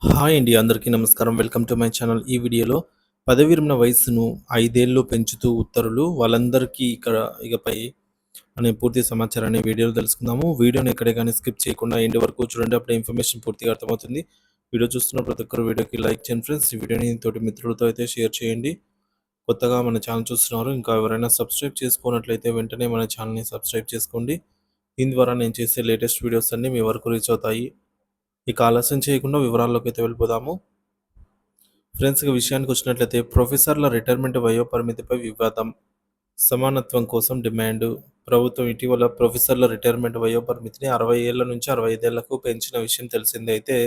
Hi అండి. అందరికీ నమస్కారం. Welcome to my channel. ఈ వీడియోలో పదవి విరమణ వయస్సును 5 ఏళ్ళు పెంచుతూ ఉత్తర్వులు వాళ్ళందరికీ ఇకపై అనే పూర్తి సమాచారాన్ని వీడియోలో తెలుసుకుందాము. వీడియోని ఎక్కడే గాని స్కిప్ చేయకుండా ఎండ్ వరకు చూడండి. అప్పుడే ఇన్ఫర్మేషన్ పూర్తిగా అర్థమవుతుంది. వీడియో చూస్తున్న ప్రతి ఒక్కరు వీడియోకి లైక్ చేయండి ఫ్రెండ్స్. ఈ వీడియోని తోటి మిత్రులతో అయితే షేర్ చేయండి. కొత్తగా మన ఛానల్ చూస్తున్నారు. ఇంకా ఎవరైనా సబ్స్క్రైబ్ చేసుకోనట్లయితే వెంటనే మన ఛానల్‌ని సబ్స్క్రైబ్ చేసుకోండి. దీని ద్వారా నేను చేసే లేటెస్ట్ వీడియోస్ అన్నీ మీ వరకు రీచ్ అవుతాయి. ఇక ఆలస్యం చేయకుండా వివరాల్లోకైతే వెళ్ళిపోదాము. ఫ్రెండ్స్, ఇక విషయానికి వచ్చినట్లయితే ప్రొఫెసర్ల రిటైర్మెంట్ వయోపరిమితిపై వివాదం, సమానత్వం కోసం డిమాండు. ప్రభుత్వం ఇటీవల ప్రొఫెసర్ల రిటైర్మెంట్ వయోపరిమితిని 60 ఏళ్ల నుంచి 65 ఏళ్లకు పెంచిన విషయం తెలిసిందే. అయితే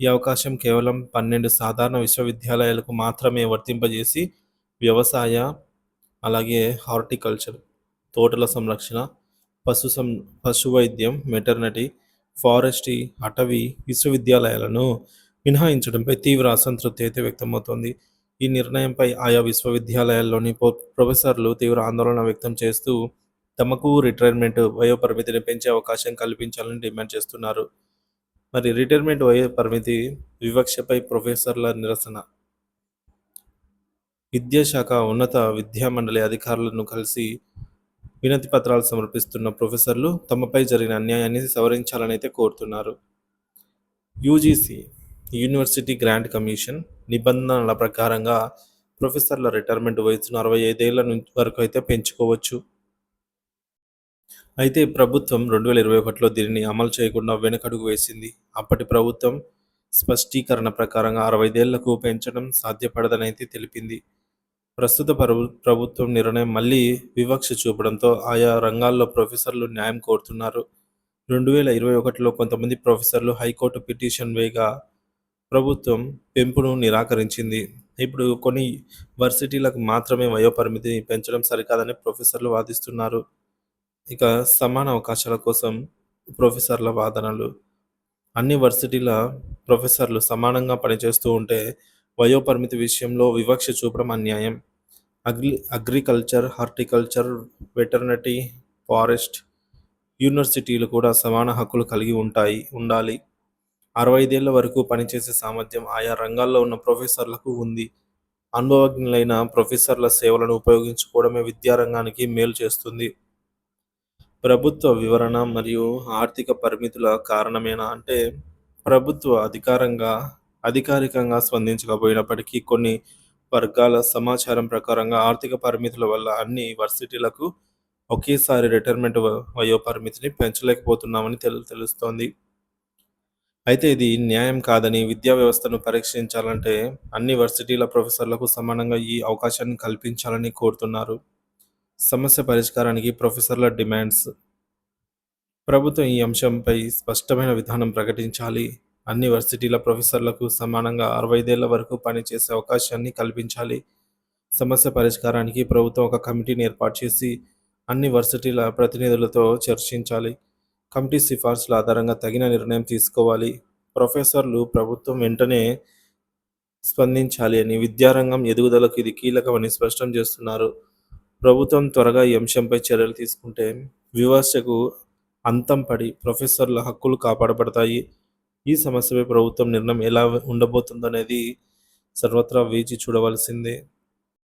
ఈ అవకాశం కేవలం 12 సాధారణ విశ్వవిద్యాలయాలకు మాత్రమే వర్తింపజేసి వ్యవసాయ, అలాగే హార్టికల్చర్, తోటల సంరక్షణ, పశు సం పశువైద్యం, వెటర్నరీ, ఫారెస్ట్రీ, అటవీ విశ్వవిద్యాలయాలను మినహాయించడంపై తీవ్ర అసంతృప్తి అయితే వ్యక్తమవుతోంది. ఈ నిర్ణయంపై ఆయా విశ్వవిద్యాలయాల్లోని ప్రొఫెసర్లు తీవ్ర ఆందోళన వ్యక్తం చేస్తూ తమకు రిటైర్మెంట్ వయోపరిమితిని పెంచే అవకాశం కల్పించాలని డిమాండ్ చేస్తున్నారు. మరి రిటైర్మెంట్ వయోపరిమితి వివక్షపై ప్రొఫెసర్ల నిరసన. విద్యాశాఖ ఉన్నత విద్యామండలి అధికారులను కలిసి వినతి పత్రాలు సమర్పిస్తున్న ప్రొఫెసర్లు తమపై జరిగిన అన్యాయాన్ని సవరించాలని అయితే కోరుతున్నారు. యూజీసీ యూనివర్సిటీ గ్రాంట్ కమిషన్ నిబంధనల ప్రకారంగా ప్రొఫెసర్ల రిటైర్మెంట్ వయసును 65 ఏళ్ల వరకు అయితే పెంచుకోవచ్చు. అయితే ప్రభుత్వం 2021లో దీనిని అమలు చేయకుండా వెనకడుగు వేసింది. అప్పటి ప్రభుత్వం స్పష్టీకరణ ప్రకారంగా 65 ఏళ్లకు పెంచడం సాధ్యపడదని అయితే తెలిపింది. ప్రస్తుత ప్రభుత్వం నిర్ణయం మళ్ళీ వివక్ష చూపడంతో ఆయా రంగాల్లో ప్రొఫెసర్లు న్యాయం కోరుతున్నారు. 2021లో కొంతమంది ప్రొఫెసర్లు హైకోర్టు పిటిషన్ వేయగా ప్రభుత్వం పెంపును నిరాకరించింది. ఇప్పుడు కొన్ని వర్సిటీలకు మాత్రమే వయోపరిమితిని పెంచడం సరికాదని ప్రొఫెసర్లు వాదిస్తున్నారు. ఇక సమాన అవకాశాల కోసం ప్రొఫెసర్ల వాదనలు. అన్ని వర్సిటీల ప్రొఫెసర్లు సమానంగా పనిచేస్తూ ఉంటే వయోపరిమితి విషయంలో వివక్ష చూపడం అన్యాయం. అగ్రికల్చర్, హార్టికల్చర్, వెటర్నరీ, ఫారెస్ట్ యూనివర్సిటీలు కూడా సమాన హక్కులు కలిగి ఉండాలి. 65 ఏళ్ల వరకు పనిచేసే సామర్థ్యం ఆయా రంగాల్లో ఉన్న ప్రొఫెసర్లకు ఉంది. అనుభవజ్ఞులైన ప్రొఫెసర్ల సేవలను ఉపయోగించుకోవడమే విద్యారంగానికి మేలు చేస్తుంది. ప్రభుత్వ వివరణ మరియు ఆర్థిక పరిమితుల కారణమేనా అంటే, ప్రభుత్వ అధికారికంగా స్పందించకపోయినప్పటికీ కొన్ని వర్గాల సమాచారం ప్రకారంగా ఆర్థిక పరిమితుల వల్ల అన్ని వర్సిటీలకు ఒకేసారి రిటైర్మెంట్ వయోపరిమితిని పెంచలేకపోతున్నామని తెలుస్తోంది. అయితే ఇది న్యాయం కాదని, విద్యా వ్యవస్థను పరీక్షించాలంటే అన్ని వర్సిటీల ప్రొఫెసర్లకు సమానంగా ఈ అవకాశాన్ని కల్పించాలని కోరుతున్నారు. సమస్య పరిష్కారానికి ప్రొఫెసర్ల డిమాండ్స్. ప్రభుత్వం ఈ అంశంపై స్పష్టమైన విధానం ప్రకటించాలి. అన్ని వర్సిటీల ప్రొఫెసర్లకు సమానంగా 65 ఏళ్ల వరకు పనిచేసే అవకాశాన్ని కల్పించాలి. సమస్య పరిష్కారానికి ప్రభుత్వం ఒక కమిటీని ఏర్పాటు చేసి అన్ని వర్సిటీల ప్రతినిధులతో చర్చించాలి. కమిటీ సిఫార్సుల ఆధారంగా తగిన నిర్ణయం తీసుకోవాలి. ప్రొఫెసర్లు ప్రభుత్వం వెంటనే స్పందించాలి అని, విద్యారంగం ఎదుగుదలకు ఇది కీలకమని స్పష్టం చేస్తున్నారు. ప్రభుత్వం త్వరగా ఈ అంశంపై చర్యలు తీసుకుంటే వివక్షకు అంతం పడి ప్రొఫెసర్ల హక్కులు కాపాడబడతాయి. ఈ సమస్యపై ప్రభుత్వం నిర్ణయం ఎలా ఉండబోతుందనేది సర్వత్రా వేచి చూడవలసిందే.